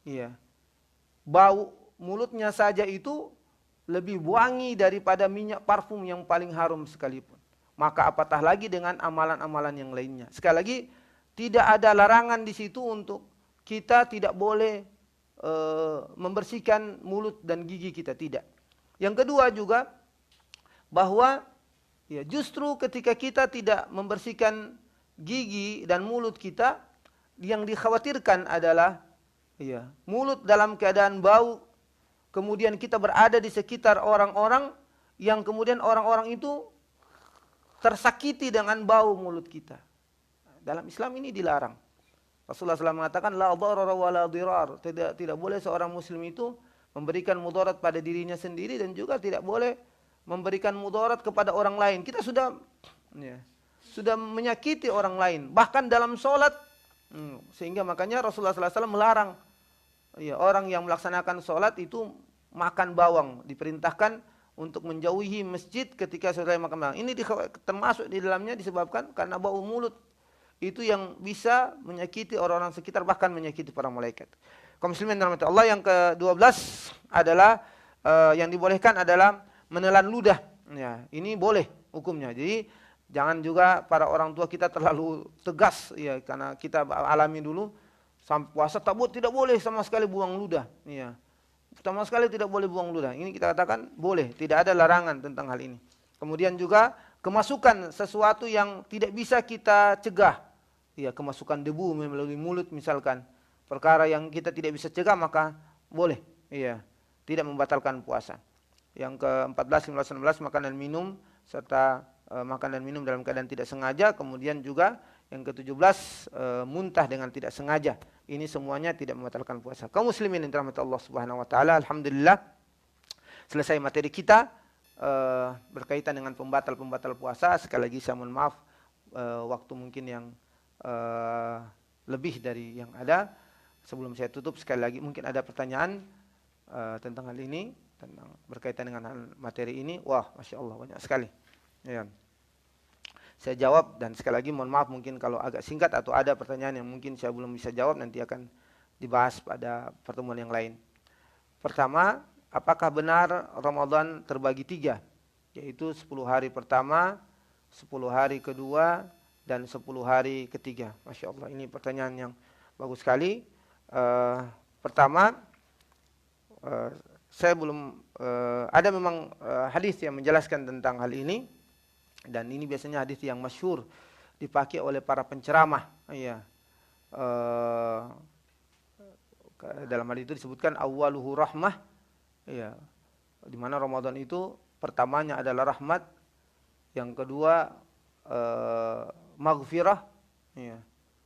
Iya. Bau mulutnya saja itu lebih wangi daripada minyak parfum yang paling harum sekalipun. Maka apatah lagi dengan amalan-amalan yang lainnya. Sekali lagi, tidak ada larangan di situ untuk kita tidak boleh membersihkan mulut dan gigi kita, tidak. Yang kedua juga, bahwa ya justru ketika kita tidak membersihkan gigi dan mulut kita, yang dikhawatirkan adalah ya, mulut dalam keadaan bau, kemudian kita berada di sekitar orang-orang yang kemudian orang-orang itu tersakiti dengan bau mulut kita. Dalam Islam ini dilarang. Rasulullah SAW mengatakan la dharara wa la dirar. Tidak boleh seorang muslim itu memberikan mudarat pada dirinya sendiri dan juga tidak boleh memberikan mudarat kepada orang lain. Kita sudah menyakiti orang lain, bahkan dalam sholat, sehingga makanya Rasulullah SAW melarang ya, orang yang melaksanakan sholat itu makan bawang, diperintahkan untuk menjauhi masjid ketika selesai makan bawang. Ini termasuk di dalamnya disebabkan karena bau mulut itu yang bisa menyakiti orang-orang sekitar, bahkan menyakiti para malaikat. Kaum muslimin rahmati Allah, yang ke-12 adalah yang dibolehkan adalah menelan ludah. Ya, ini boleh hukumnya. Jadi jangan juga para orang tua kita terlalu tegas ya, karena kita alami dulu sampai puasa tidak boleh sama sekali buang ludah. Ya. Sama sekali tidak boleh buang ludah. Ini kita katakan boleh, tidak ada larangan tentang hal ini. Kemudian juga kemasukan sesuatu yang tidak bisa kita cegah. Ya, kemasukan debu melalui mulut misalkan. Perkara yang kita tidak bisa cegah maka boleh. Iya, tidak membatalkan puasa. Yang ke-14, 15, 16 makan dan minum serta makan dan minum dalam keadaan tidak sengaja. Kemudian juga yang ke-17 muntah dengan tidak sengaja. Ini semuanya tidak membatalkan puasa. Kaum muslimin yang dirahmati Allah Subhanahu wa taala, alhamdulillah selesai materi kita berkaitan dengan pembatal-pembatal puasa. Sekali lagi saya mohon maaf waktu mungkin yang lebih dari yang ada. Sebelum saya tutup, sekali lagi mungkin ada pertanyaan tentang hal ini, tentang berkaitan dengan hal materi ini. Wah, Masya Allah banyak sekali. Ya. Saya jawab, dan sekali lagi mohon maaf mungkin kalau agak singkat atau ada pertanyaan yang mungkin saya belum bisa jawab, nanti akan dibahas pada pertemuan yang lain. Pertama, apakah benar Ramadan terbagi 3? Yaitu 10 hari pertama, 10 hari kedua, dan 10 hari ketiga. Masya Allah, ini pertanyaan yang bagus sekali. Pertama, saya belum ada memang hadis yang menjelaskan tentang hal ini. Dan ini biasanya hadis yang masyhur dipakai oleh para penceramah. Ya. Dalam hal itu disebutkan awwaluhu rahmah. Ya. Di mana Ramadan itu pertamanya adalah rahmat, yang kedua maghfirah, ya,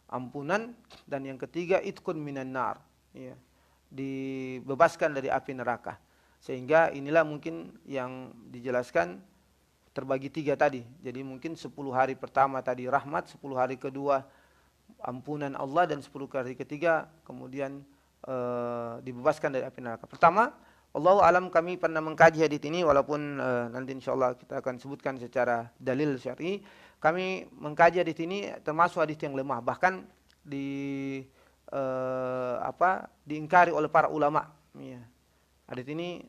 ampunan, dan yang ketiga itqun minan nar, ya, dibebaskan dari api neraka. Sehingga inilah mungkin yang dijelaskan terbagi 3 tadi. Jadi mungkin 10 hari pertama tadi rahmat, 10 hari kedua ampunan Allah, dan 10 hari ketiga kemudian dibebaskan dari api neraka. Pertama, Allahu alam, kami pernah mengkaji hadis ini, walaupun nanti insyaallah kita akan sebutkan secara dalil syar'i. Kami mengkaji hadis ini termasuk hadis yang lemah, bahkan diingkari oleh para ulama. Ya. Hadis ini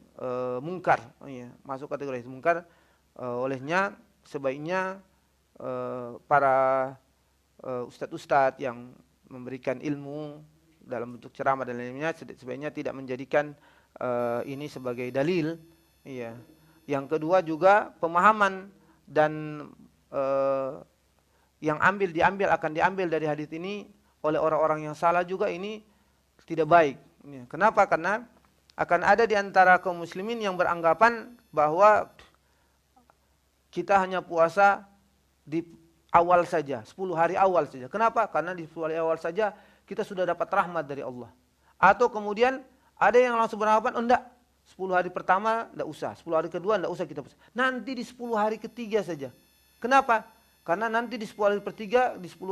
mungkar, ya, masuk kategori hadis mungkar. Olehnya sebaiknya para ustadz-ustadz yang memberikan ilmu dalam bentuk ceramah dan lainnya sebaiknya tidak menjadikan ini sebagai dalil. Iya. Yang kedua juga pemahaman dan yang akan diambil dari hadis ini oleh orang-orang yang salah juga ini tidak baik. Kenapa? Karena akan ada di antara kaum muslimin yang beranggapan bahwa kita hanya puasa di awal saja, 10 hari awal saja. Kenapa? Karena di 10 hari awal saja kita sudah dapat rahmat dari Allah. Atau kemudian ada yang langsung beranggapan, oh enggak, 10 hari pertama enggak usah, 10 hari kedua enggak usah kita puasa. Nanti di 10 hari ketiga saja. Kenapa? Karena nanti di 10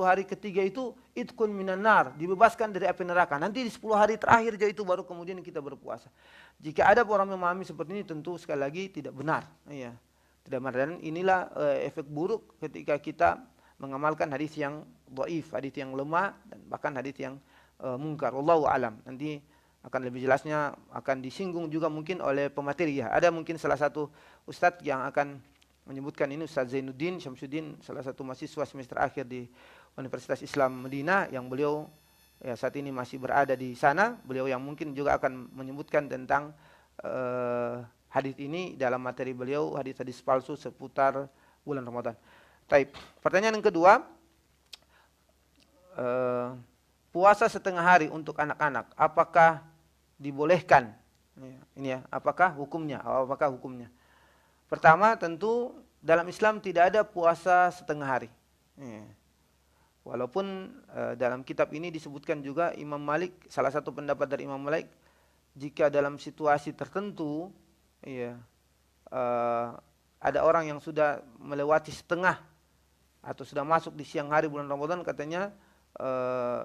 hari ketiga itu itqun minan nar, dibebaskan dari api neraka. Nanti di 10 hari terakhir itu baru kemudian kita berpuasa. Jika ada orang memahami seperti ini, tentu sekali lagi tidak benar. Iya. Tidak benar. Dan inilah efek buruk ketika kita mengamalkan hadis yang dhaif, hadis yang lemah, dan bahkan hadis yang mungkar. Wallahu alam. Nanti akan lebih jelasnya akan disinggung juga mungkin oleh pemateri ya. Ada mungkin salah satu ustadz yang akan menyebutkan ini, Ustadz Zainuddin Syamsuddin, salah satu mahasiswa semester akhir di Universitas Islam Medina, yang beliau ya saat ini masih berada di sana. Beliau yang mungkin juga akan menyebutkan tentang hadis ini dalam materi beliau, hadis-hadis palsu seputar bulan Ramadan. Taib. Pertanyaan yang kedua, puasa setengah hari untuk anak-anak, apakah dibolehkan? Ini ya, apakah hukumnya? Apakah hukumnya? Pertama, tentu dalam Islam tidak ada puasa setengah hari. Walaupun dalam kitab ini disebutkan juga Imam Malik, salah satu pendapat dari Imam Malik, jika dalam situasi tertentu, ada orang yang sudah melewati setengah atau sudah masuk di siang hari bulan Ramadan, katanya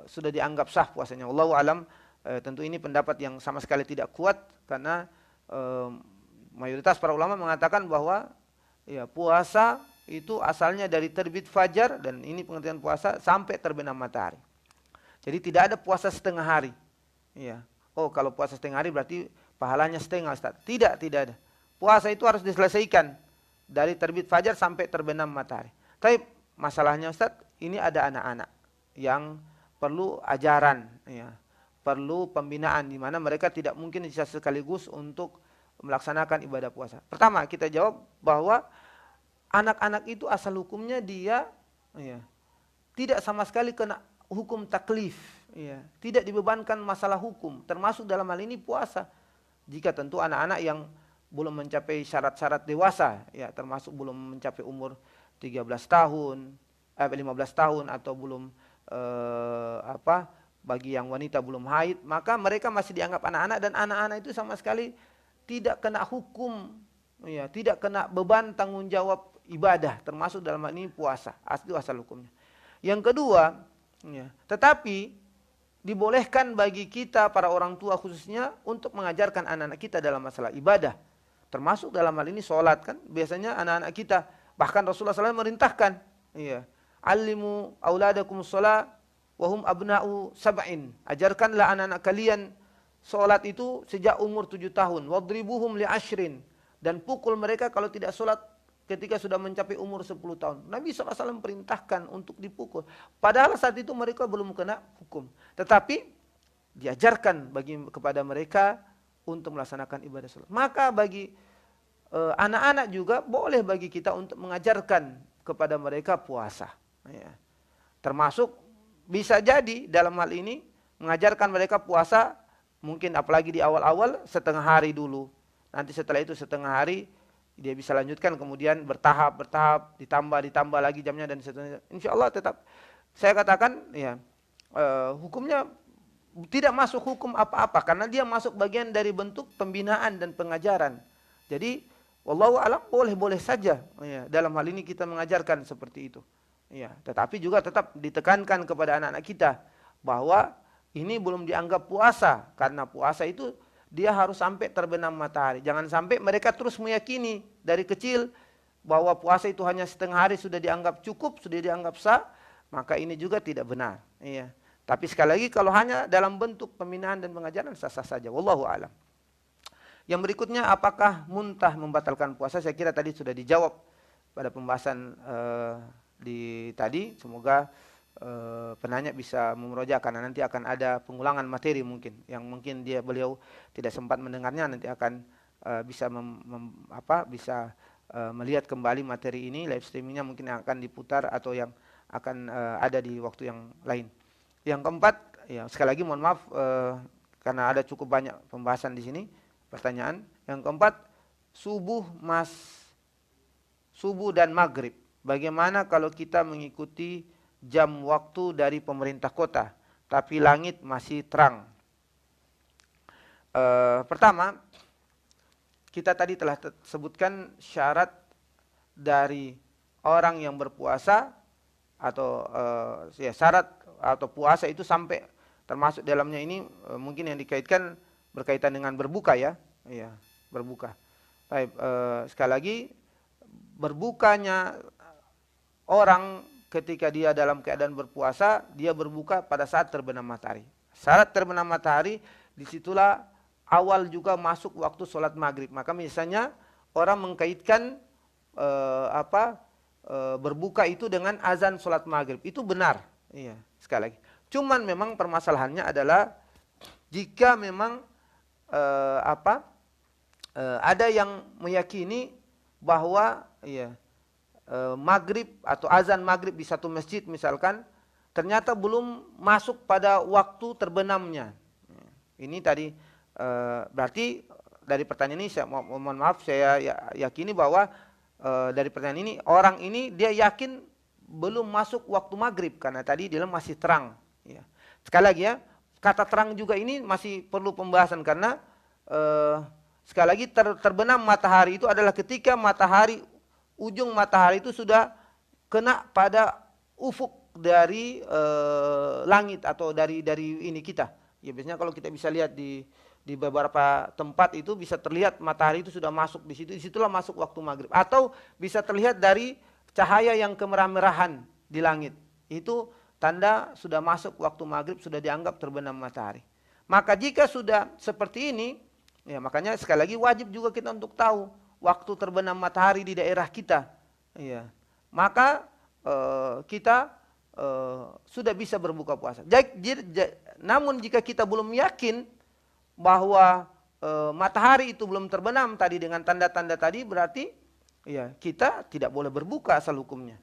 sudah dianggap sah puasanya. Wallahu alam, tentu ini pendapat yang sama sekali tidak kuat, karena mayoritas para ulama mengatakan bahwa ya puasa itu asalnya dari terbit fajar, dan ini pengertian puasa sampai terbenam matahari. Jadi tidak ada puasa setengah hari. Ya. Oh, kalau puasa setengah hari berarti pahalanya setengah, Ustaz. Tidak ada. Puasa itu harus diselesaikan dari terbit fajar sampai terbenam matahari. Tapi masalahnya, Ustaz, ini ada anak-anak yang perlu ajaran, ya, perlu pembinaan, di mana mereka tidak mungkin bisa sekaligus untuk melaksanakan ibadah puasa. Pertama, kita jawab bahwa anak-anak itu asal hukumnya dia tidak sama sekali kena hukum taklif, tidak dibebankan masalah hukum, termasuk dalam hal ini puasa. Jika tentu anak-anak yang belum mencapai syarat-syarat dewasa, ya, termasuk belum mencapai umur 13 tahun, 15 tahun, atau belum bagi yang wanita belum haid, maka mereka masih dianggap anak-anak, dan anak-anak itu sama sekali tidak kena hukum, ya, tidak kena beban tanggung jawab ibadah, termasuk dalam hal ini puasa, asal hukumnya. Yang kedua, ya, tetapi dibolehkan bagi kita para orang tua khususnya untuk mengajarkan anak-anak kita dalam masalah ibadah, termasuk dalam hal ini sholat. Kan biasanya anak-anak kita, bahkan Rasulullah SAW merintahkan, ya, alimu auladakum sholat wahum abna'u sab'in, ajarkanlah anak-anak kalian sholat itu sejak umur 7 tahun. Wadribuhum li ashrin, dan pukul mereka kalau tidak sholat ketika sudah mencapai umur 10 tahun. Nabi SAW perintahkan untuk dipukul. Padahal saat itu mereka belum kena hukum. Tetapi diajarkan kepada mereka untuk melaksanakan ibadah sholat. Maka bagi anak-anak juga boleh bagi kita untuk mengajarkan kepada mereka puasa. Ya. Termasuk bisa jadi dalam hal ini mengajarkan mereka puasa, mungkin apalagi di awal-awal setengah hari dulu. Nanti setelah itu setengah hari dia bisa lanjutkan, kemudian bertahap ditambah lagi jamnya dan seterusnya. Insya Allah tetap saya katakan, ya, hukumnya tidak masuk hukum apa-apa, karena dia masuk bagian dari bentuk pembinaan dan pengajaran. Jadi wallahu alam, boleh-boleh saja, ya, dalam hal ini kita mengajarkan seperti itu. Ya, tetapi juga tetap ditekankan kepada anak-anak kita bahwa ini belum dianggap puasa, karena puasa itu dia harus sampai terbenam matahari. Jangan sampai mereka terus meyakini dari kecil bahwa puasa itu hanya setengah hari sudah dianggap cukup, sudah dianggap sah, maka ini juga tidak benar. Iya. Tapi sekali lagi kalau hanya dalam bentuk pembinaan dan pengajaran sah-sah saja. Wallahu a'lam. Yang berikutnya, apakah muntah membatalkan puasa? Saya kira tadi sudah dijawab pada pembahasan di tadi. Semoga penanya bisa memurojaah, karena nanti akan ada pengulangan materi mungkin yang mungkin beliau tidak sempat mendengarnya, nanti akan bisa melihat kembali materi ini, live streamingnya mungkin akan diputar atau yang akan ada di waktu yang lain. Yang keempat, ya, sekali lagi mohon maaf karena ada cukup banyak pembahasan di sini pertanyaan. Yang keempat, subuh dan maghrib. Bagaimana kalau kita mengikuti jam waktu dari pemerintah kota, tapi langit masih terang? Pertama, kita tadi telah sebutkan syarat dari orang yang berpuasa, atau syarat atau puasa itu sampai termasuk dalamnya ini mungkin yang dikaitkan berkaitan dengan berbuka, ya, berbuka. Baik, sekali lagi, berbukanya orang ketika dia dalam keadaan berpuasa, dia berbuka pada saat terbenam matahari. Syarat terbenam matahari disitulah awal juga masuk waktu sholat maghrib. Maka misalnya orang mengkaitkan berbuka itu dengan azan sholat maghrib. Itu benar. Iya, sekali lagi. Cuman memang permasalahannya adalah jika memang ada yang meyakini bahwa maghrib atau azan maghrib di satu masjid misalkan ternyata belum masuk pada waktu terbenamnya. Ini tadi berarti dari pertanyaan ini saya mohon maaf, saya yakini bahwa dari pertanyaan ini orang ini dia yakin belum masuk waktu maghrib karena tadi dia masih terang. Ya. Sekali lagi ya, kata terang juga ini masih perlu pembahasan karena sekali lagi terbenam matahari itu adalah ketika ujung matahari itu sudah kena pada ufuk dari langit atau dari ini kita. Ya biasanya kalau kita bisa lihat di beberapa tempat itu bisa terlihat matahari itu sudah masuk di situ, disitulah masuk waktu maghrib. Atau bisa terlihat dari cahaya yang kemerah-merahan di langit. Itu tanda sudah masuk waktu maghrib, sudah dianggap terbenam matahari. Maka jika sudah seperti ini, ya makanya sekali lagi wajib juga kita untuk tahu waktu terbenam matahari di daerah kita. Ya. Maka kita sudah bisa berbuka puasa. Namun jika kita belum yakin bahwa matahari itu belum terbenam tadi dengan tanda-tanda tadi, berarti ya kita tidak boleh berbuka asal hukumnya.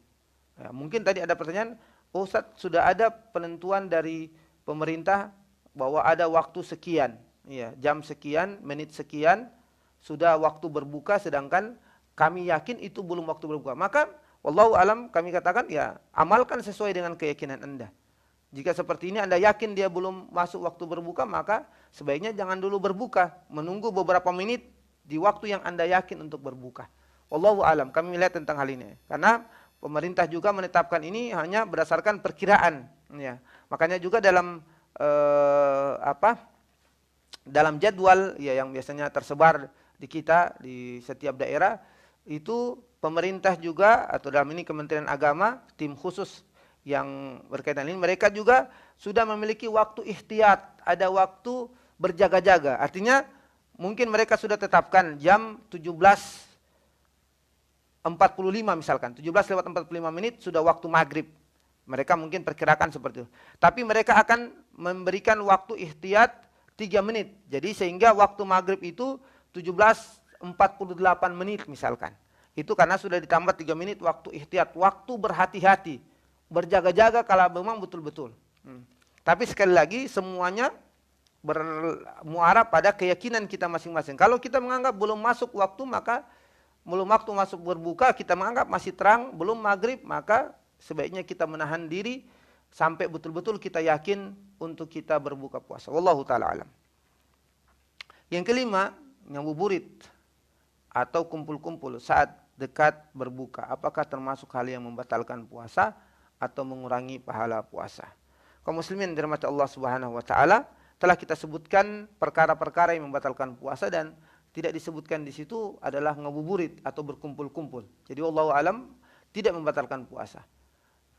Ya, mungkin tadi ada pertanyaan, Ustaz, sudah ada penentuan dari pemerintah bahwa ada waktu sekian, ya, jam sekian, menit sekian sudah waktu berbuka, sedangkan kami yakin itu belum waktu berbuka. Maka wallahu alam kami katakan ya amalkan sesuai dengan keyakinan Anda. Jika seperti ini Anda yakin dia belum masuk waktu berbuka, maka sebaiknya jangan dulu berbuka. Menunggu beberapa menit di waktu yang Anda yakin untuk berbuka. Wallahu alam, kami melihat tentang hal ini. Karena pemerintah juga menetapkan ini hanya berdasarkan perkiraan. Ya. Makanya juga dalam dalam jadwal ya yang biasanya tersebar di kita, di setiap daerah, itu pemerintah juga, atau dalam ini Kementerian Agama, tim khusus yang berkaitan ini, mereka juga sudah memiliki waktu ihtiyat, ada waktu berjaga-jaga. Artinya mungkin mereka sudah tetapkan jam 17.45 misalkan, 17:45 sudah waktu maghrib. Mereka mungkin perkirakan seperti itu. Tapi mereka akan memberikan waktu ihtiyat 3 menit. Jadi sehingga waktu maghrib itu 17:48 misalkan. Itu karena sudah ditambah 3 menit waktu ihtiyat, waktu berhati-hati. Berjaga-jaga kalau memang betul-betul. Tapi sekali lagi semuanya bermuara pada keyakinan kita masing-masing. Kalau kita menganggap belum masuk waktu, maka belum waktu masuk berbuka, kita menganggap masih terang, belum maghrib, maka sebaiknya kita menahan diri sampai betul-betul kita yakin untuk kita berbuka puasa. Wallahu ta'ala alam. Yang kelima, ngabuburit atau kumpul-kumpul saat dekat berbuka. Apakah termasuk hal yang membatalkan puasa atau mengurangi pahala puasa? Kaum muslimin dirahmati Allah Subhanahu wa taala, telah kita sebutkan perkara-perkara yang membatalkan puasa dan tidak disebutkan di situ adalah ngabuburit atau berkumpul-kumpul. Jadi wallahu alam tidak membatalkan puasa.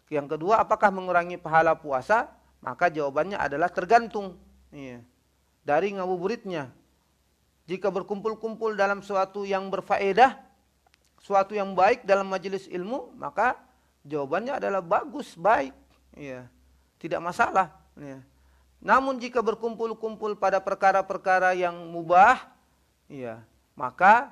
Yang kedua, apakah mengurangi pahala puasa? Maka jawabannya adalah tergantung dari ngabuburitnya. Jika berkumpul-kumpul dalam suatu yang berfaedah, suatu yang baik dalam majelis ilmu, maka jawabannya adalah bagus, baik, tidak masalah. Namun jika berkumpul-kumpul pada perkara-perkara yang mubah, maka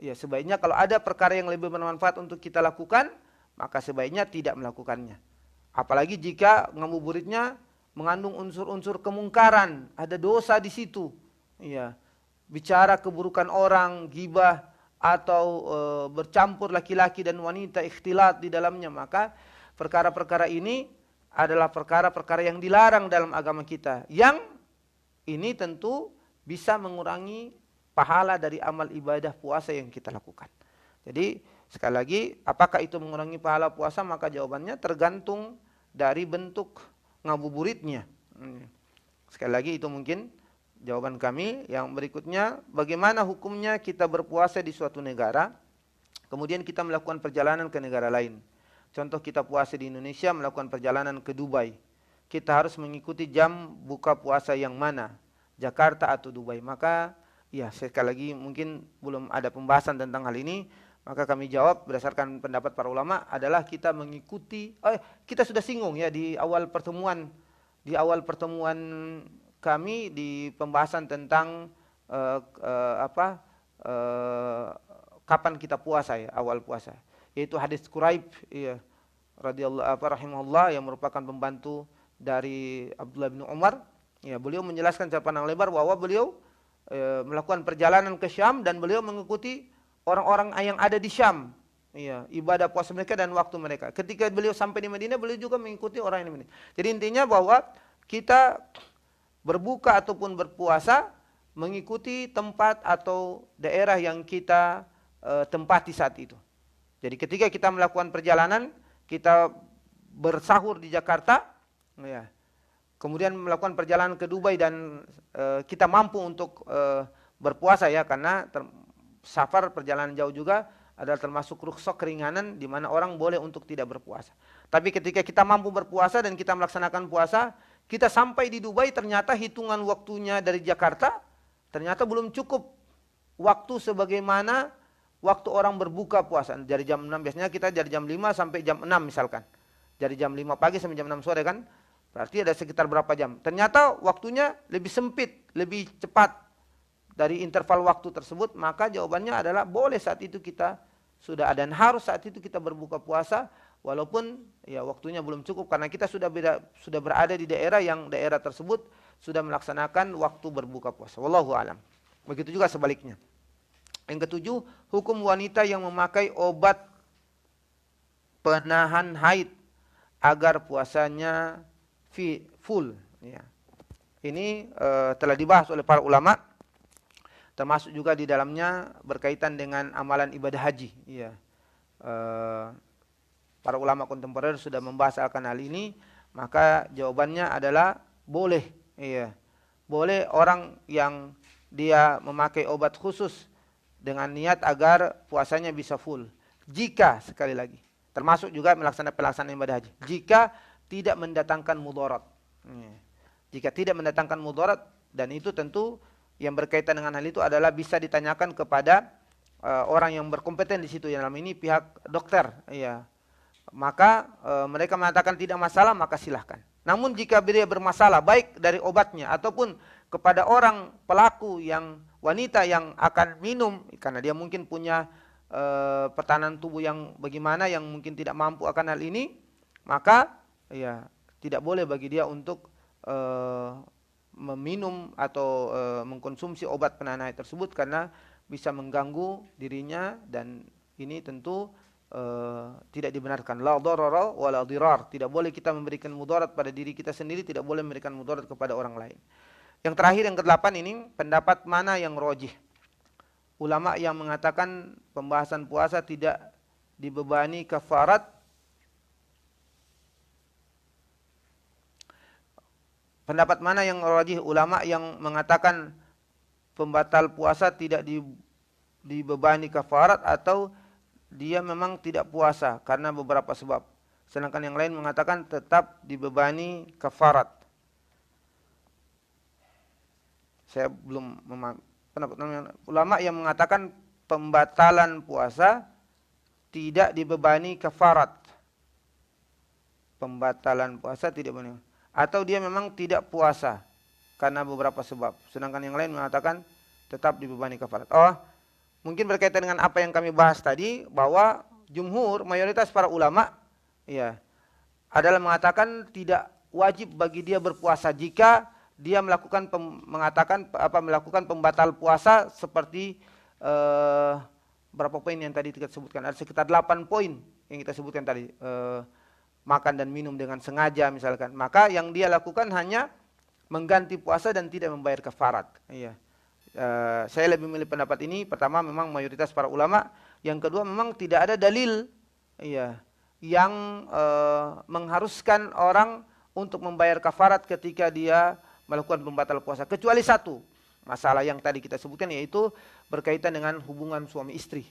sebaiknya kalau ada perkara yang lebih bermanfaat untuk kita lakukan, maka sebaiknya tidak melakukannya. Apalagi jika ngabuburitnya mengandung unsur-unsur kemungkaran, ada dosa di situ. Bicara keburukan orang, ghibah, atau bercampur laki-laki dan wanita, ikhtilat di dalamnya, maka perkara-perkara ini adalah perkara-perkara yang dilarang dalam agama kita. Yang ini tentu bisa mengurangi pahala dari amal ibadah puasa yang kita lakukan. Jadi sekali lagi, apakah itu mengurangi pahala puasa? Maka jawabannya tergantung dari bentuk ngabuburitnya. Sekali lagi itu mungkin jawaban kami. Yang berikutnya, bagaimana hukumnya kita berpuasa di suatu negara, kemudian kita melakukan perjalanan ke negara lain. Contoh kita puasa di Indonesia, melakukan perjalanan ke Dubai. Kita harus mengikuti jam buka puasa yang mana? Jakarta atau Dubai. Maka ya sekali lagi mungkin belum ada pembahasan tentang hal ini, maka kami jawab berdasarkan pendapat para ulama adalah kita mengikuti, kita sudah singgung ya di awal pertemuan kami di pembahasan tentang kapan kita puasa ya, awal puasa, yaitu hadis Quraib ya radhiyallahu rahimahullah yang merupakan pembantu dari Abdullah bin Umar. Ya, beliau menjelaskan secara panjang lebar bahwa beliau melakukan perjalanan ke Syam dan beliau mengikuti orang-orang yang ada di Syam. Iya, ibadah puasa mereka dan waktu mereka. Ketika beliau sampai di Madinah, beliau juga mengikuti orang yang di Madinah. Jadi intinya bahwa kita berbuka ataupun berpuasa mengikuti tempat atau daerah yang kita tempati saat itu. Jadi ketika kita melakukan perjalanan, kita bersahur di Jakarta, ya, kemudian melakukan perjalanan ke Dubai dan kita mampu untuk berpuasa ya, karena safar perjalanan jauh juga adalah termasuk rukhsah keringanan di mana orang boleh untuk tidak berpuasa. Tapi ketika kita mampu berpuasa dan kita melaksanakan puasa, kita sampai di Dubai ternyata hitungan waktunya dari Jakarta ternyata belum cukup waktu sebagaimana waktu orang berbuka puasa. Dari jam 6 biasanya kita dari jam 5 sampai jam 6 misalkan. Dari jam 5 pagi sampai jam 6 sore kan. Berarti ada sekitar berapa jam. Ternyata waktunya lebih sempit, lebih cepat dari interval waktu tersebut. Maka jawabannya adalah boleh saat itu kita sudah ada, dan harus saat itu kita berbuka puasa. Walaupun ya waktunya belum cukup karena kita sudah berada di daerah yang daerah tersebut sudah melaksanakan waktu berbuka puasa. Wallahu alam. Begitu juga sebaliknya. Yang ketujuh, hukum wanita yang memakai obat penahan haid agar puasanya full. Ya. Ini telah dibahas oleh para ulama, termasuk juga di dalamnya berkaitan dengan amalan ibadah haji. Ya. Para ulama kontemporer sudah membahas akan hal ini, maka jawabannya adalah boleh. Ya. Boleh orang yang dia memakai obat khusus dengan niat agar puasanya bisa full. Jika, sekali lagi, termasuk juga pelaksanaan ibadah haji, jika tidak mendatangkan mudarat. Jika tidak mendatangkan mudarat, dan itu tentu yang berkaitan dengan hal itu adalah bisa ditanyakan kepada orang yang berkompeten di situ, yang dalam ini pihak dokter. Ya. Maka mereka mengatakan tidak masalah, maka silahkan. Namun jika dia bermasalah, baik dari obatnya ataupun kepada orang pelaku yang wanita yang akan minum, karena dia mungkin punya pertahanan tubuh yang bagaimana, yang mungkin tidak mampu akan hal ini, maka ya tidak boleh bagi dia untuk meminum atau mengkonsumsi obat penahan haid tersebut karena bisa mengganggu dirinya, dan ini tentu tidak dibenarkan. La darara wa la dirar. Tidak boleh kita memberikan mudarat pada diri kita sendiri, tidak boleh memberikan mudarat kepada orang lain. Yang terakhir, yang ke-8 ini, pendapat mana yang rajih? Ulama yang mengatakan pembahasan puasa tidak dibebani kafarat. Pendapat mana yang rajih? Ulama yang mengatakan pembatal puasa tidak dibebani kafarat, atau dia memang tidak puasa karena beberapa sebab. Sedangkan yang lain mengatakan tetap dibebani kafarat. Saya belum pendapat ulama yang mengatakan pembatalan puasa tidak dibebani kafarat. Pembatalan puasa tidak dibebani, atau dia memang tidak puasa karena beberapa sebab. Sedangkan yang lain mengatakan tetap dibebani kafarat. Mungkin berkaitan dengan apa yang kami bahas tadi, bahwa jumhur, mayoritas para ulama ya adalah mengatakan tidak wajib bagi dia berpuasa jika dia melakukan melakukan pembatal puasa seperti berapa poin yang tadi kita sebutkan? Ada sekitar 8 poin yang kita sebutkan tadi. Makan dan minum dengan sengaja misalkan. Maka yang dia lakukan hanya mengganti puasa dan tidak membayar kafarat. Iya. Saya lebih memilih pendapat ini. Pertama, memang mayoritas para ulama. Yang kedua, memang tidak ada dalil yang mengharuskan orang untuk membayar kafarat ketika dia melakukan pembatal puasa, kecuali satu masalah yang tadi kita sebutkan, yaitu berkaitan dengan hubungan suami istri.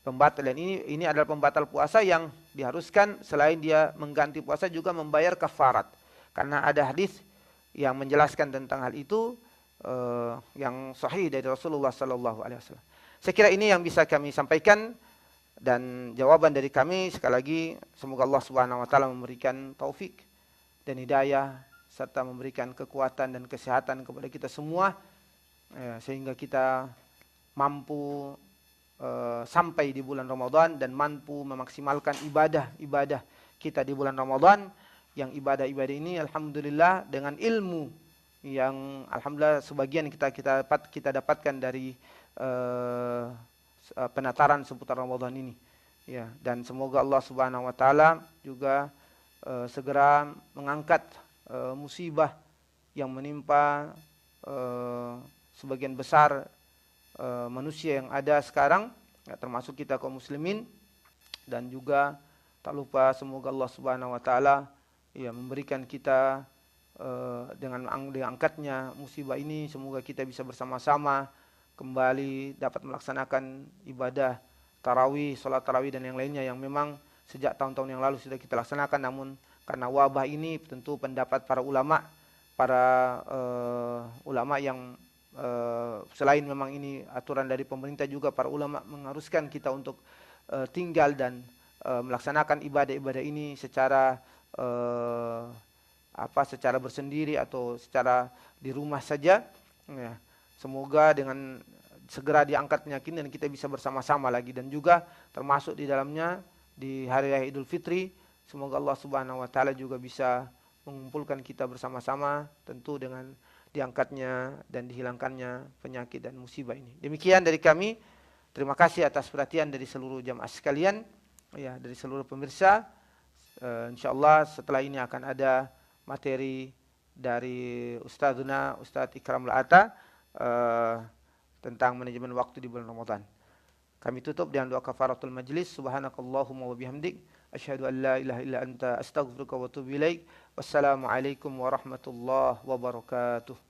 Pembatal, dan ini adalah pembatal puasa yang diharuskan selain dia mengganti puasa juga membayar kafarat. Karena ada hadis yang menjelaskan tentang hal itu, yang sahih dari Rasulullah sallallahu alaihi wasallam. Saya kira ini yang bisa kami sampaikan, dan jawaban dari kami sekali lagi, semoga Allah Subhanahu wa taala memberikan taufik dan hidayah serta memberikan kekuatan dan kesehatan kepada kita semua, sehingga kita mampu sampai di bulan Ramadan dan mampu memaksimalkan ibadah-ibadah kita di bulan Ramadan, yang ibadah-ibadah ini alhamdulillah dengan ilmu yang alhamdulillah sebagian kita dapatkan dari penataran seputar Ramadan ini, ya. Dan semoga Allah Subhanahu wa taala juga segera mengangkat musibah yang menimpa sebagian besar manusia yang ada sekarang, ya, termasuk kita kaum muslimin. Dan juga tak lupa semoga Allah Subhanahu wa taala, ya, memberikan kita dengan diangkatnya musibah ini, semoga kita bisa bersama-sama kembali dapat melaksanakan ibadah tarawih, salat tarawih dan yang lainnya yang memang sejak tahun-tahun yang lalu sudah kita laksanakan, namun karena wabah ini tentu pendapat para ulama yang selain memang ini aturan dari pemerintah, juga para ulama mengharuskan kita untuk tinggal dan melaksanakan ibadah-ibadah ini secara secara bersendiri atau secara di rumah saja, ya. Semoga dengan segera diangkat penyakit dan kita bisa bersama-sama lagi, dan juga termasuk di dalamnya di hari raya Idul Fitri, semoga Allah Subhanahu wa taala juga bisa mengumpulkan kita bersama-sama, tentu dengan diangkatnya dan dihilangkannya penyakit dan musibah ini. Demikian dari kami. Terima kasih atas perhatian dari seluruh jamaah sekalian, ya, dari seluruh pemirsa. Insyaallah setelah ini akan ada materi dari Ustadzuna Ustadz Ikramul Atta tentang manajemen waktu di bulan Ramadan. Kami tutup dengan doa kafaratul majlis. Subhanakallahumma wa bihamdik, asyhadu an la ilaha illa anta, astaghfiruka wa atubu ilaik. Wassalamualaikum warahmatullahi wabarakatuh.